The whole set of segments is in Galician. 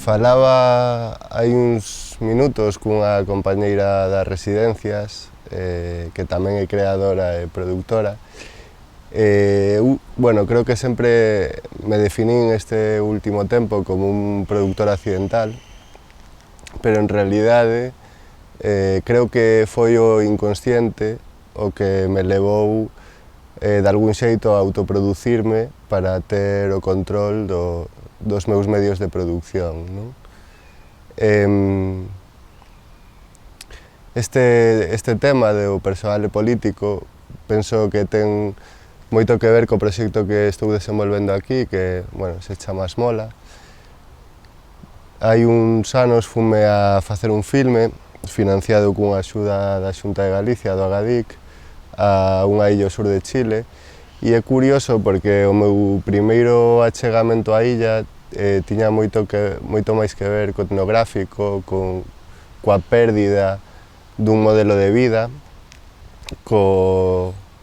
Falaba hai uns minutos cunha compañeira das residencias que tamén é creadora e produtora. Bueno, creo que sempre me definín este último tempo como un productor accidental, pero en realidade creo que foi o inconsciente o que me levou de algún xeito a autoproducirme para ter o control dos meus medios de producción, non? Este tema do persoal e político penso que ten moito que ver co proxecto que estou desenvolvendo aquí, que, bueno, se chama Esmola. Hai uns anos fume a facer un filme financiado cunha axuda da Xunta de Galicia, do Agadic, a unha illa ao sur de Chile, e é curioso porque o meu primeiro achegamento á illa tiña moito máis que ver co etnográfico, coa pérdida dun modelo de vida,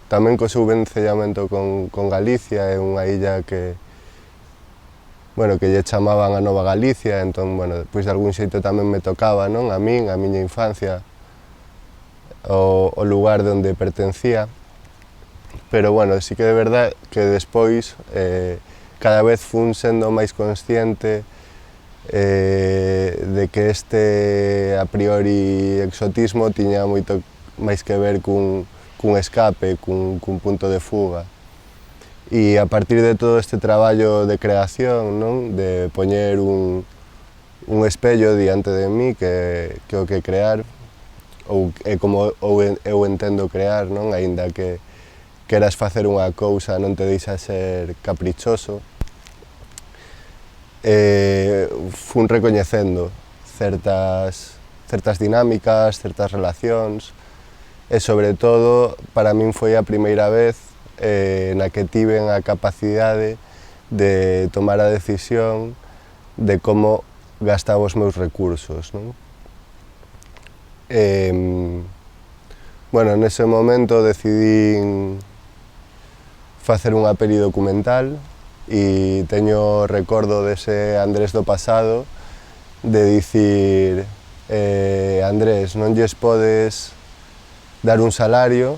tamén co seu vencellamento con Galicia, é unha illa que lle chamaban a Nova Galicia, entón, pois de algún xeito tamén me tocaba, non? A min, a miña infancia, o lugar onde pertencía, pero, sí que é verdade que despois cada vez fun sendo máis consciente de que este a priori exotismo tiña moito máis que ver cun escape, cun punto de fuga. E a partir de todo este traballo de creación, non? De poñer un espello diante de mí que o que crear, ou é como eu entendo crear, non? Aínda que queras facer unha cousa non te deixa ser caprichoso, fun recoñecendo certas dinámicas, certas relacións, e sobre todo para min foi a primeira vez na que tiven a capacidade de tomar a decisión de como gastaba os meus recursos, non? Nese momento decidín facer unha peli documental e teño recordo dese Andrés do pasado de dicir Andrés, non lles podes dar un salario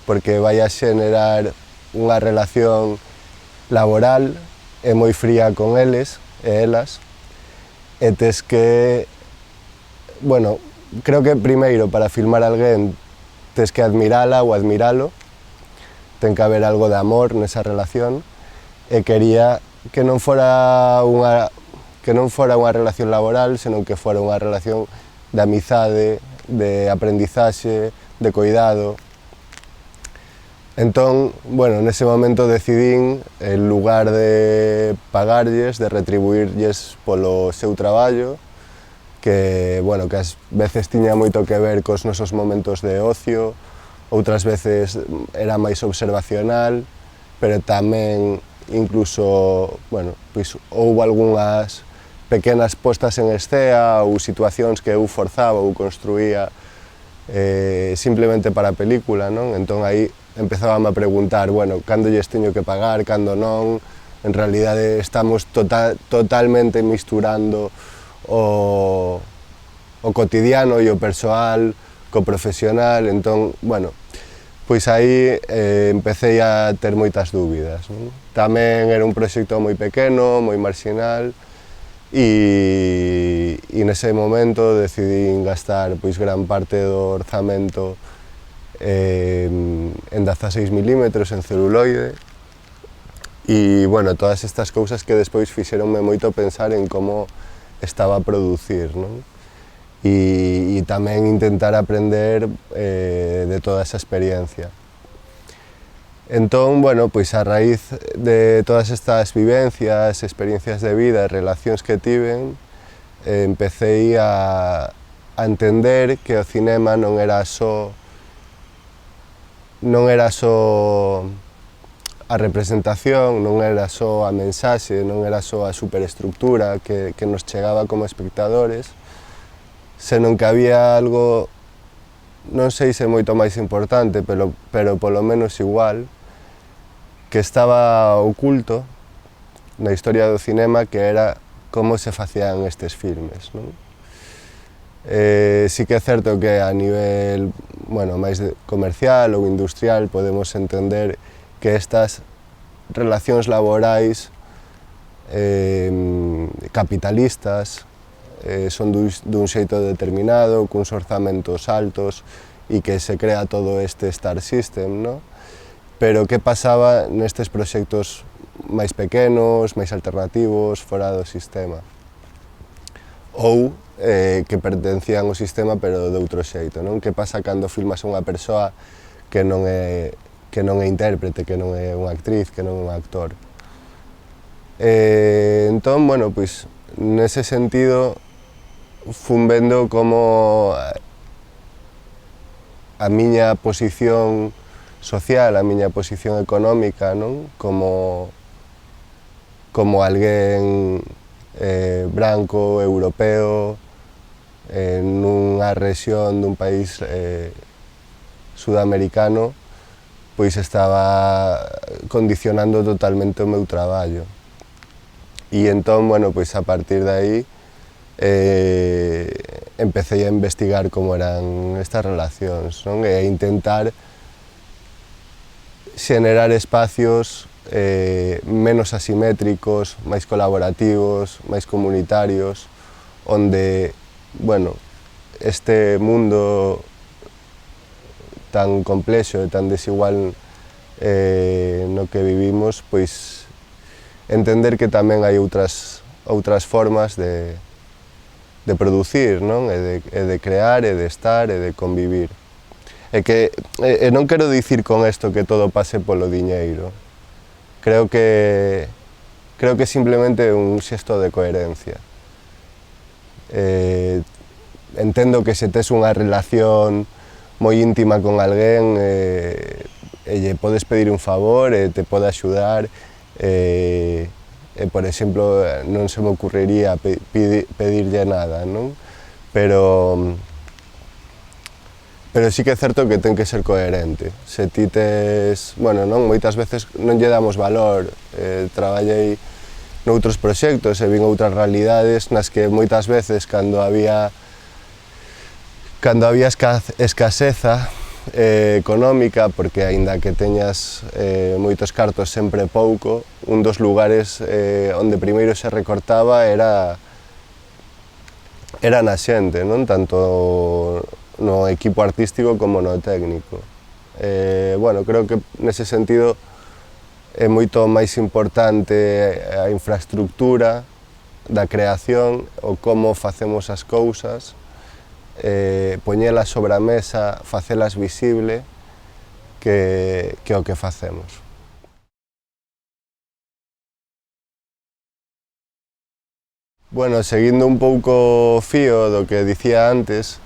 porque vai a xenerar unha relación laboral e moi fría con eles e elas, e tes que, creo que primeiro para filmar alguén tes que admirala ou admiralo, ten que haber algo de amor nesa relación, e quería que non fora unha relación laboral, senón que fora unha relación de amizade, de aprendizaxe, de coidado. Entón, nese momento decidín, en lugar de pagarlles, de retribuirlles polo seu traballo, que ás veces tiña moito que ver cos nosos momentos de ocio, outras veces era máis observacional, pero tamén incluso, houve algunhas pequenas postas en escena ou situacións que eu forzaba ou construía simplemente para a película, non? Entón aí empezábame a preguntar, cando lles teño que pagar, cando non, en realidade estamos totalmente misturando o cotidiano e o persoal co profesional, entón, pois aí empecé a ter moitas dúbidas, non? Tamén era un proxecto moi pequeno, moi marxinal, e nese momento decidín gastar gran parte do orzamento en 16 mm, en celuloide, e, todas estas cousas que despois fixeronme moito pensar en como estaba a producir, non? E tamén intentar aprender de toda esa experiencia. Entón, a raíz de todas estas vivencias, experiencias de vida e relacións que tiven, empecé a entender que o cinema non era só a representación, non era só a mensaxe, non era só a superestructura que nos chegaba como espectadores, senón que había algo, non sei se moito máis importante, pero polo menos igual, que estaba oculto na historia do cinema, que era como se facían estes filmes, non? Sí que é certo que a nivel, bueno, máis comercial ou industrial podemos entender que estas relacións laborais capitalistas son dun xeito determinado, cuns orzamentos altos e que se crea todo este star system, no? Pero que pasaba nestes proxectos máis pequenos, máis alternativos, fora do sistema? Ou que pertencían ao sistema pero de outro xeito, non? Que pasa cando filmas unha persoa que non é intérprete, que non é unha actriz, que non é un actor? Entón, bueno, pois, nese sentido, fun vendo como a miña posición social, a miña posición económica, non? Como alguén branco, europeo, nunha rexión dun país sudamericano, pois estaba condicionando totalmente o meu traballo. E entón, bueno, pois a partir de aí empecé a investigar como eran estas relacións, non? E a intentar xenerar espacios menos asimétricos, máis colaborativos, máis comunitarios, onde, bueno, este mundo tan complexo e tan desigual no que vivimos, pois entender que tamén hai outras formas de producir, non? E de crear, e de estar, e de convivir. E non quero dicir con isto que todo pase polo diñeiro. Creo que simplemente é un xesto de coherencia. Entendo que se tes unha relación moi íntima con alguén e lle podes pedir un favor e te pode axudar por exemplo, non se me ocurriría pedirlle nada, non? Pero sí que é certo que ten que ser coherente. Se ti tes, bueno, non, moitas veces non lle damos valor. Traballei noutros proxectos e vin outras realidades nas que moitas veces cando había escaseza económica, porque aínda que teñas moitos cartos sempre pouco, un dos lugares onde primeiro se recortaba era na xente, non? Tanto no equipo artístico como no técnico. Bueno, creo que nese sentido é moito máis importante a infraestructura da creación, o como facemos as cousas, poñelas sobre a mesa, facelas visible, que o que facemos. Bueno, seguindo un pouco o fío do que dicía antes,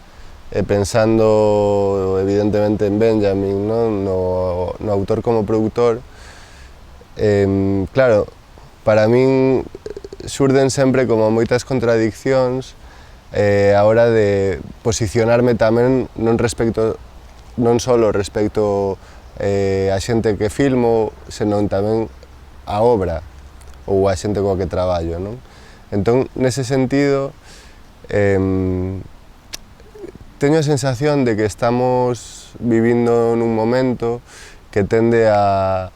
e pensando evidentemente en Benjamin, non? No autor como produtor, claro, para min xurden sempre como moitas contradiccións a hora de posicionarme tamén non só respecto a xente que filmo, senón tamén a obra ou a xente coa que traballo, non? Entón, nese sentido, teño a sensación de que estamos vivindo nun momento que tende a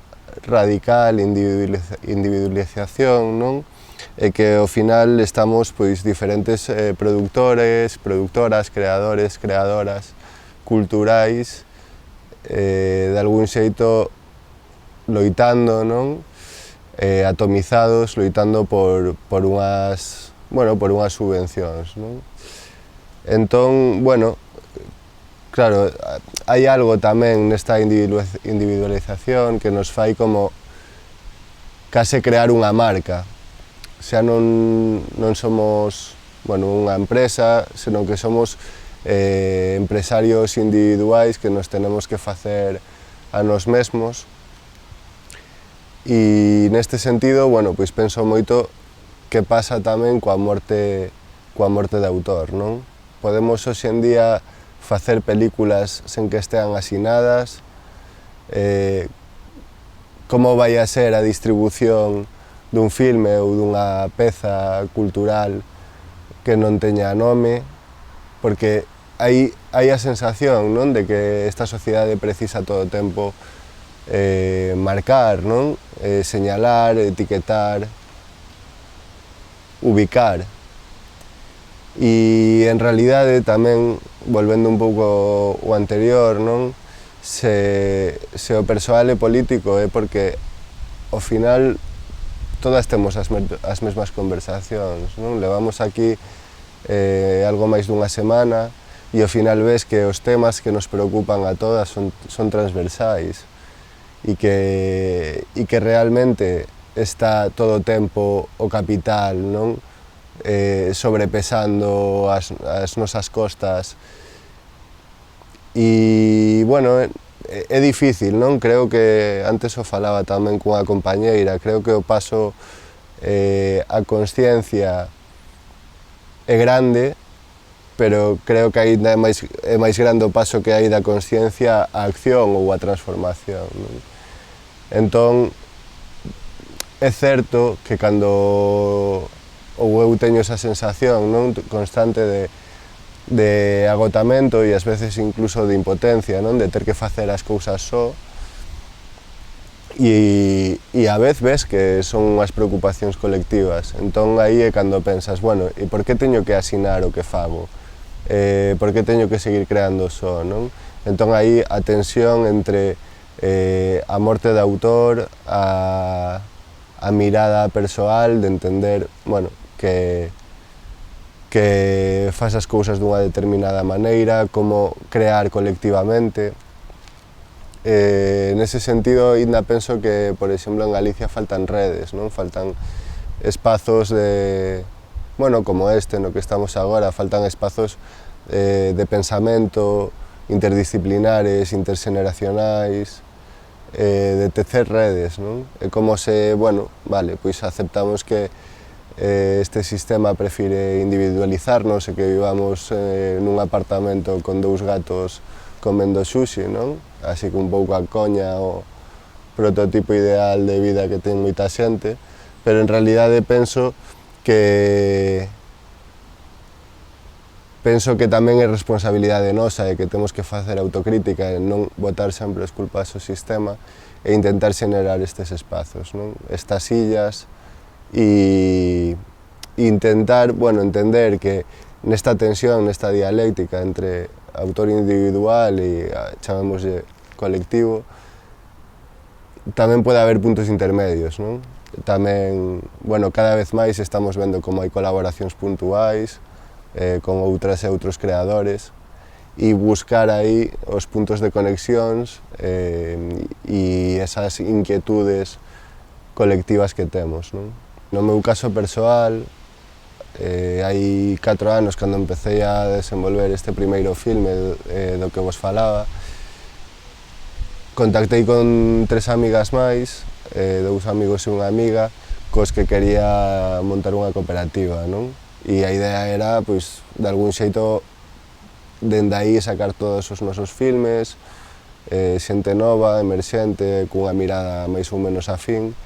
radical individualización, non? E que ao final estamos pois diferentes produtores, productoras, creadores, creadoras culturais de algún xeito loitando, non? Atomizados, loitando por unhas subvencións, non? Entón, bueno, claro, hai algo tamén nesta individualización que nos fai como case crear unha marca. Xa non somos, bueno, unha empresa, senón que somos empresarios individuais que nos tenemos que facer a nós mesmos. E neste sentido, bueno, pois penso moito que pasa tamén coa morte de autor, non? Podemos hoxe en día facer películas sen que estean asinadas, como vai a ser a distribución dun filme ou dunha peza cultural que non teña nome, porque hai a sensación, non, de que esta sociedade precisa todo o tempo marcar, non? Señalar, etiquetar, ubicar. E en realidade tamén, volvendo un pouco ao anterior, non? Se o persoal é político é porque ao final todas temos as mesmas conversacións, non? Levamos aquí algo máis dunha semana e ao final ves que os temas que nos preocupan a todas son transversais e que realmente está todo o tempo o capital, non? Sobrepesando as nosas costas e, bueno, é difícil, non? Creo que, antes o falaba tamén cunha compañeira, creo que o paso a consciencia é grande, pero creo que aínda é máis grande o paso que hai da consciencia á acción ou á transformación, non? Entón, é certo que cando ou eu teño esa sensación, non, constante de agotamento e ás veces incluso de impotencia, non, de ter que facer as cousas só, e a vez ves que son unhas preocupacións colectivas. Entón aí é cando pensas, bueno, e por que teño que asinar o que fago? Por que teño que seguir creando só, non? Entón aí a tensión entre a morte de autor, a mirada persoal de entender, bueno, que fas as cousas dunha determinada maneira, como crear colectivamente. Nese sentido, ainda penso que, por exemplo, en Galicia faltan redes, non? Faltan espazos de, bueno, como este no que estamos agora, faltan espazos de pensamento interdisciplinares, interxeneracionais, de tecer redes, non? É como se, bueno, vale, pois aceptamos que este sistema prefire individualizarnos e que vivamos nun apartamento con 2 gatos comendo sushi, non? Así que un pouco a coña o prototipo ideal de vida que ten moita xente, pero en realidade penso que tamén é responsabilidade nosa e que temos que facer autocrítica e non botar sempre as culpas ao sistema e intentar xenerar estes espazos, non? Estas illas e intentar, bueno, entender que nesta tensión, nesta dialéctica entre autor individual e, chamémoslle, colectivo, tamén pode haber puntos intermedios, non? Tamén, bueno, cada vez máis estamos vendo como hai colaboracións puntuais con outras e outros creadores e buscar aí os puntos de conexións e esas inquietudes colectivas que temos, non? No meu caso persoal, hai 4 anos, cando empecé a desenvolver este primeiro filme do que vos falaba, contactei con 3 amigas máis, 2 amigos e unha amiga, cos que quería montar unha cooperativa, non? E a idea era, pois, de algún xeito, dende aí sacar todos os nosos filmes, xente nova, emerxente, cunha mirada máis ou menos afín,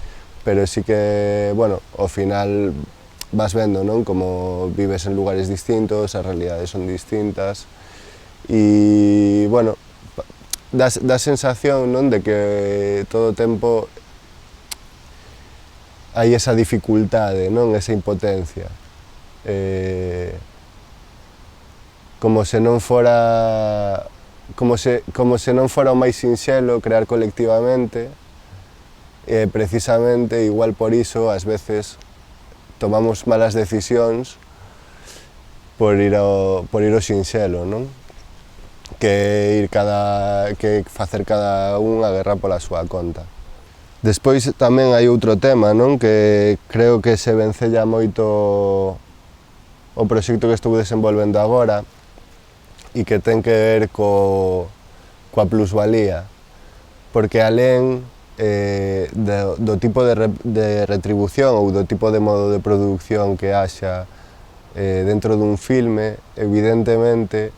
pero sí que, bueno, ao final vas vendo, non? Como vives en lugares distintos, as realidades son distintas e, bueno, dá sensación, non? De que todo o tempo hai esa dificultade, non? Esa impotencia. Como se non fora o máis sinxelo crear colectivamente, precisamente, igual por iso, ás veces tomamos malas decisións por ir ao sinxelo, non? Que facer cada un a guerra pola súa conta. Despois tamén hai outro tema, non? Que creo que se vencella moito o proxecto que estou desenvolvendo agora e que ten que ver coa plusvalía, porque alén do tipo de retribución ou do tipo de modo de produción que haxa dentro dun filme, evidentemente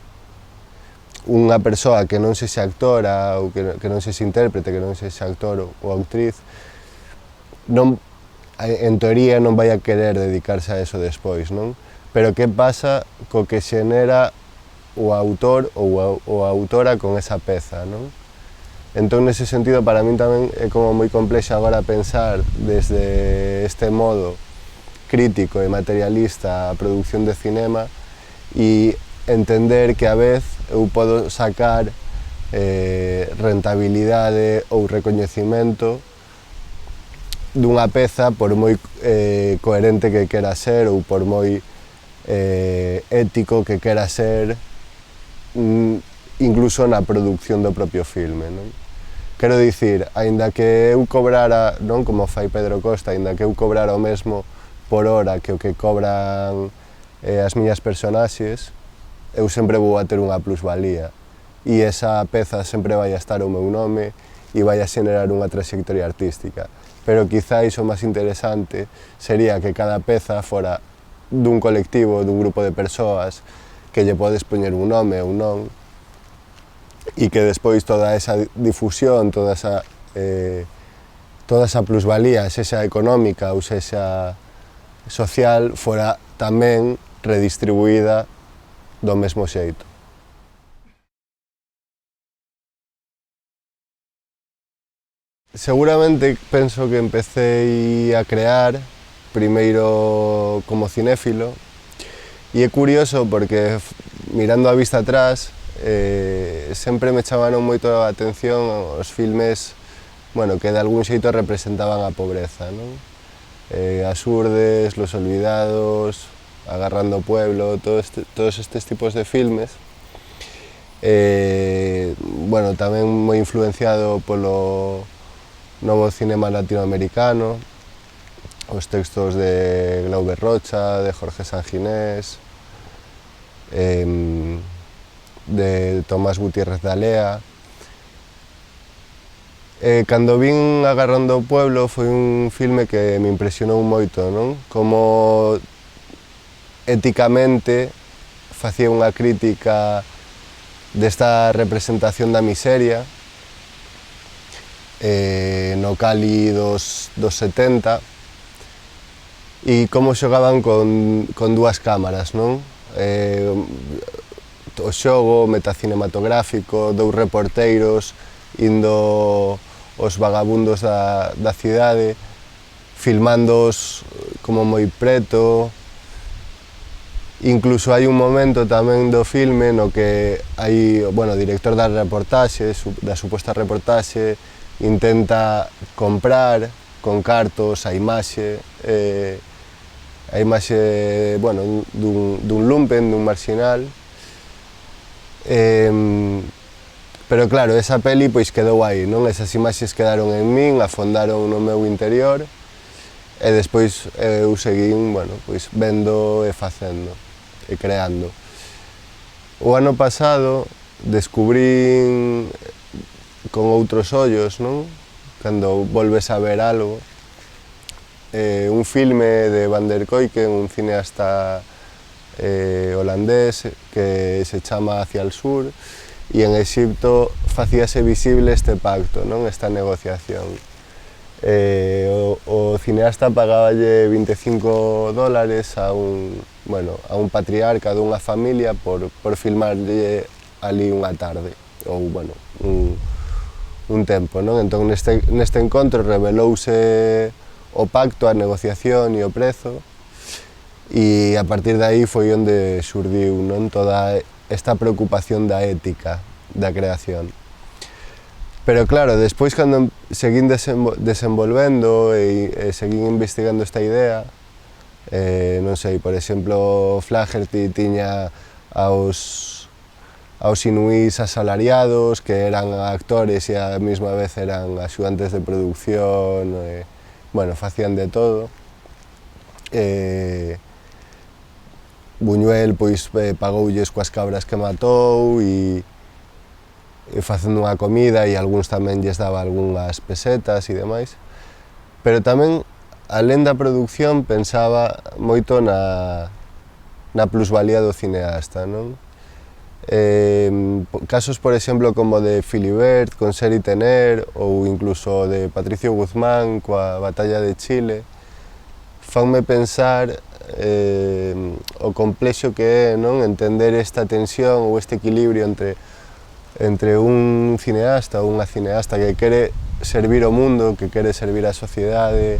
unha persoa que non sexa actora ou que non sexa intérprete, que non sexa actor ou actriz, non, en teoría non vai a querer dedicarse a eso despois, non? Pero que pasa co que xenera o autor ou a autora con esa peza, non? Entón, nese sentido, para min tamén é como moi complexo agora pensar desde este modo crítico e materialista a produción de cinema e entender que a vez eu podo sacar rentabilidade ou recoñecimento dunha peza por moi coherente que quera ser ou por moi ético que quera ser incluso na produción do propio filme, non? Quero dicir, aínda que eu cobrara, non como fai Pedro Costa, aínda que eu cobrara o mesmo por hora que o que cobran as miñas personaxes, eu sempre vou a ter unha plusvalía e esa peza sempre vai a estar o meu nome e vai a xenerar unha trayectoria artística. Pero quizáis o máis interesante sería que cada peza fora dun colectivo, dun grupo de persoas que lle podes poñer un nome ou non e que despois toda esa difusión, toda esa plusvalía, sexa económica ou sexa social, fora tamén redistribuída do mesmo xeito. Seguramente penso que empecé a crear primeiro como cinéfilo e é curioso porque mirando a vista atrás sempre me chamaron moito a atención os filmes que de algún xeito representaban a pobreza, non? As Urdes, Los Olvidados, Agarrando Pueblo, todos estes tipos de filmes. Tamén moi influenciado polo novo cinema latinoamericano, os textos de Glauber Rocha, de Jorge Sanginés, de Tomás Gutiérrez de Alea. Cando vin Agarrando o Pueblo foi un filme que me impresionou moito, non? Como éticamente facía unha crítica desta representación da miseria no Cali dos 70 e como xogaban con dúas cámaras, non? O xogo metacinematográfico, dous reporteiros indo os vagabundos da cidade, filmándoos como moi preto. Incluso hai un momento tamén do filme no que hai, o director da reportaxe, da suposta reportaxe, intenta comprar con cartos a imaxe dun lumpen, dun marxinal. Pero claro, esa peli pois quedou aí, non? Esas imaxes quedaron en min, afondaron no meu interior e despois eu seguín, vendo e facendo e creando. O ano pasado descubrín con outros ollos, non? Cando volves a ver algo, un filme de Van der Kuyken, un cineasta holandés que se chama Hacia el Sur, e en Exipto facíase visible este pacto, non? Esta negociación. O cineasta pagaballe $25 a un patriarca dunha familia por filmarlle ali unha tarde, ou un tempo, non? Entón neste encontro revelouse o pacto, a negociación e o prezo, e a partir de aí foi onde xurdiu, non? Toda esta preocupación da ética da creación. Pero claro, despois cando seguín desenvolvendo e seguín investigando esta idea, non sei, por exemplo, Flaherty tiña aos inuís asalariados que eran actores e á mesma vez eran axudantes de producción, facían de todo. Buñuel pagoulles coas cabras que matou e facendo unha comida e algúns tamén lles daba algunhas pesetas e demais. Pero tamén, alén da produción, pensaba moito na plusvalía do cineasta, non? Casos, por exemplo, como de Philibert con Ser y Tener ou incluso de Patricio Guzmán coa Batalla de Chile, fanme pensar o complexo que é, non, entender esta tensión ou este equilibrio entre un cineasta ou unha cineasta que quere servir o mundo, que quere servir a sociedade,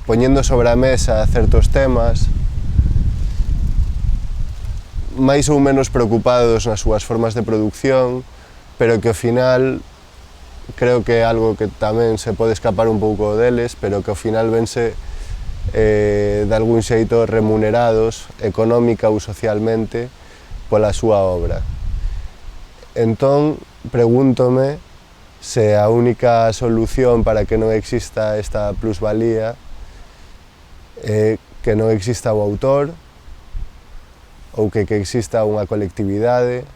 poñendo sobre a mesa certos temas, máis ou menos preocupados nas súas formas de producción, pero que ao final creo que é algo que tamén se pode escapar un pouco deles, pero que ao final vense de algún xeito remunerados económica ou socialmente pola súa obra. Entón, pregúntome se a única solución para que non exista esta plusvalía é que non exista o autor ou que exista unha colectividade,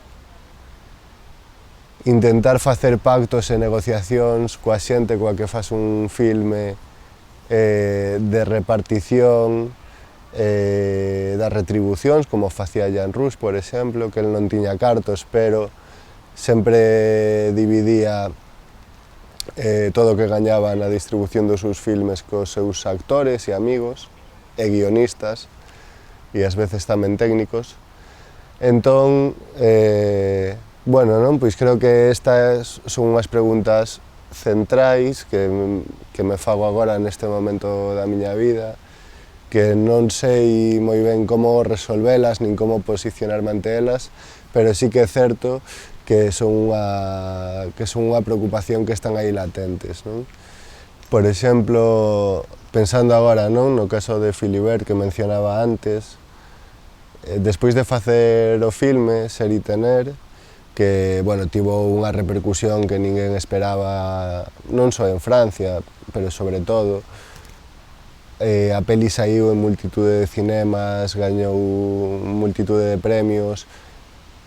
intentar facer pactos e negociacións coa xente coa que faz un filme de repartición das retribucións, como facía Jean Rouch, por exemplo, que el non tiña cartos, pero sempre dividía todo o que gañaba na distribución dos seus filmes cos seus actores e amigos, e guionistas, e ás veces tamén técnicos. Entón, bueno, non? Pois creo que estas son unhas preguntas centrais que me fago agora neste momento da miña vida, que non sei moi ben como resolvelas nin como posicionarme ante elas, pero sí que é certo que son unha preocupación que están aí latentes, non? Por exemplo, pensando agora, non, no caso de Philibert que mencionaba antes, despois de facer o filme Ser y Tener, que, bueno, tivo unha repercusión que ninguén esperaba, non só en Francia, pero sobre todo. A peli saiu en multitude de cinemas, gañou multitude de premios,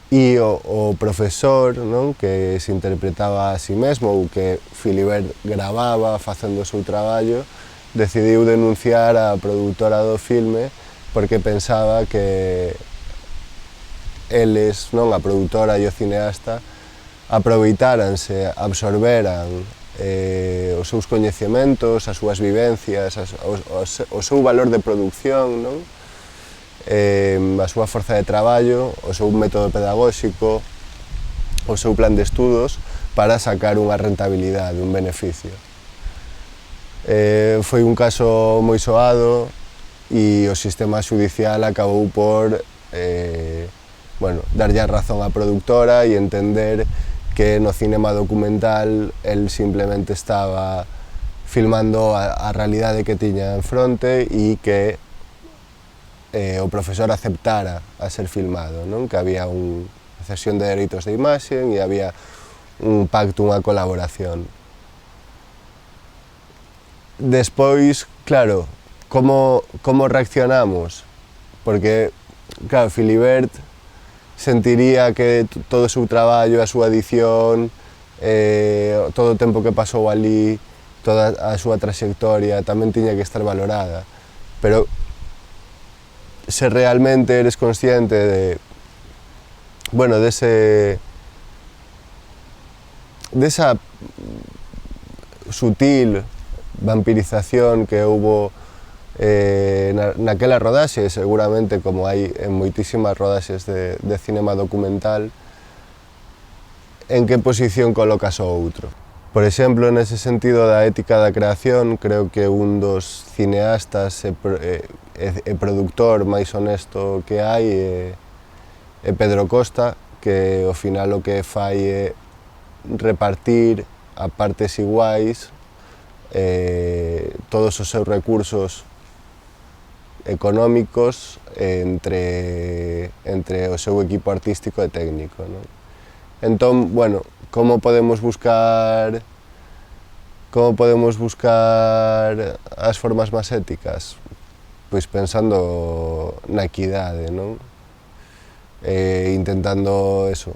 e o profesor, non, que se interpretaba a si mesmo ou que Philibert gravaba facendo o seu traballo, decidiu denunciar a produtora do filme porque pensaba que eles, non, a produtora e o cineasta, aproveitáranse, absorberan os seus coñecementos, as súas vivencias, o seu valor de producción, non? A súa forza de traballo, o seu método pedagóxico, o seu plan de estudos para sacar unha rentabilidade, un beneficio. Foi un caso moi soado e o sistema xudicial acabou por darlle a razón á produtora e entender que no cinema documental el simplemente estaba filmando a realidade que tiña enfronte e que o profesor aceptara a ser filmado, non? Que había unha cesión de dereitos de imaxe e había un pacto, unha colaboración. Despois, claro, como reaccionamos? Porque, claro, Philibert sentiría que todo o seu traballo, a súa edición, todo o tempo que pasou ali, toda a súa traxectoria tamén tiña que estar valorada. Pero se realmente eres consciente de, bueno, desa sutil vampirización que houbo naquela rodaxe, seguramente como hai en moitísimas rodaxes de cinema documental, en que posición colocas o outro. Por exemplo, nese sentido da ética da creación, creo que un dos cineastas e produtor máis honesto que hai é Pedro Costa, que ao final o que fai é repartir a partes iguais todos os seus recursos económicos entre o seu equipo artístico e técnico, non? Entón, bueno, como podemos buscar as formas máis éticas? Pois pensando na equidade, non? Intentando eso,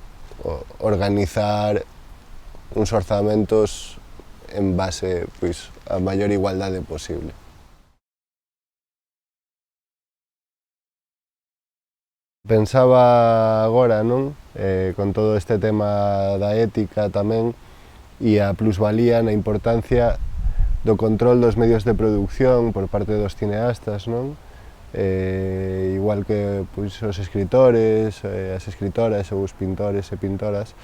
organizar uns orzamentos en base, pois, a maior igualdade posible. Pensaba agora, non? Con todo este tema da ética tamén e a plusvalía na importancia do control dos medios de producción por parte dos cineastas, non? Igual que pois, os escritores, as escritoras ou os pintores e pintoras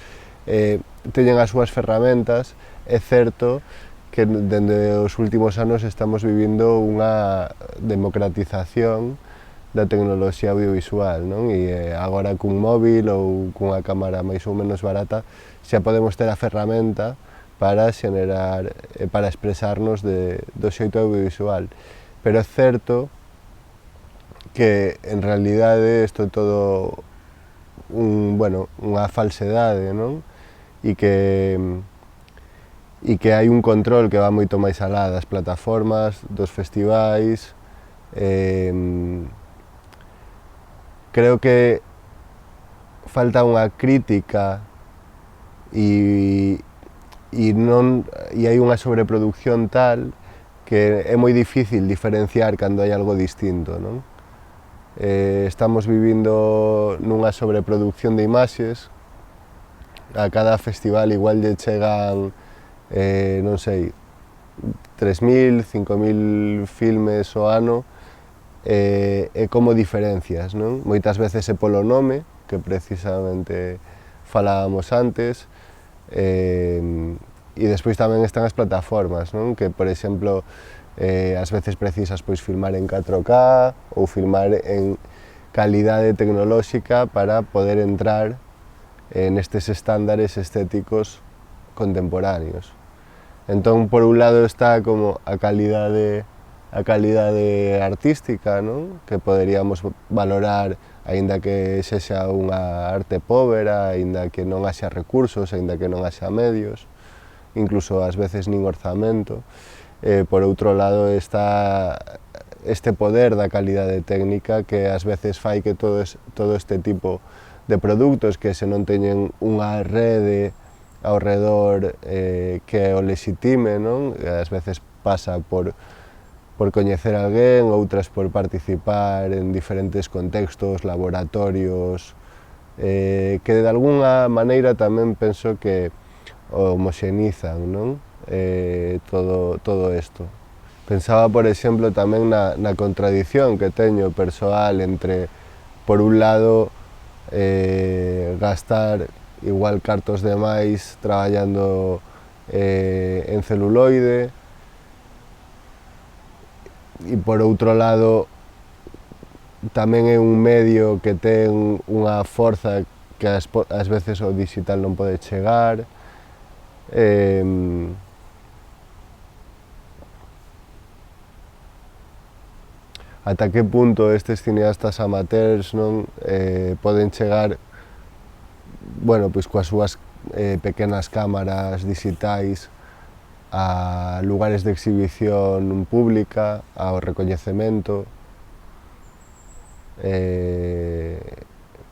teñen as súas ferramentas. É certo que dende os últimos anos estamos vivindo unha democratización da tecnoloxía audiovisual, non? E agora cun móvil ou cunha cámara máis ou menos barata xa podemos ter a ferramenta para xenerar, para expresarnos do xeito audiovisual. Pero é certo que en realidade isto é todo unha falsedade, non? E que hai un control que va moito máis alá das plataformas, dos festivais. Creo que falta unha crítica e hai unha sobreproducción tal que é moi difícil diferenciar cando hai algo distinto, non? Estamos vivindo nunha sobreproducción de imaxes. A cada festival igual lle chegan, non sei, 3.000, 5.000 filmes ao ano, e como diferencias, non? Moitas veces é polo nome, que precisamente falábamos antes, e despois tamén están as plataformas, non? Que, por exemplo, ás veces precisas pois filmar en 4K ou filmar en calidade tecnolóxica para poder entrar nestes estándares estéticos contemporáneos. Entón, por un lado está como a calidade artística, non? Que poderíamos valorar, aínda que sexa unha arte povera, aínda que non haxa recursos, aínda que non haxa medios, incluso ás veces nin orzamento. Por outro lado está este poder da calidade técnica que ás veces fai que todo este tipo de produtos que se non teñen unha rede ao redor que o lexitime, non? Ás veces pasa por coñecer a alguén, outras por participar en diferentes contextos, laboratorios, que de alguna maneira tamén penso que homoxenizan, non? Todo isto. Pensaba, por exemplo, tamén na contradición que teño persoal entre, por un lado, gastar igual cartos de máis traballando en celuloide e, por outro lado, tamén é un medio que ten unha forza que ás veces o digital non pode chegar. Ata que punto estes cineastas amateurs, non, poden chegar, bueno, pois coas súas pequenas cámaras digitais a lugares de exhibición pública, ao recoñecemento.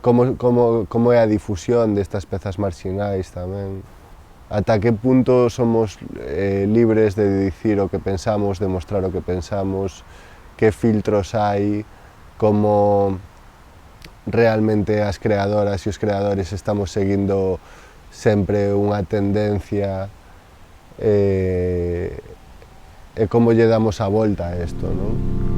Como é a difusión destas pezas marxinais tamén. Ata que punto somos libres de dicir o que pensamos, de mostrar o que pensamos, que filtros hai, como realmente as creadoras e os creadores estamos seguindo sempre unha tendencia, e como lle damos a volta a isto, non?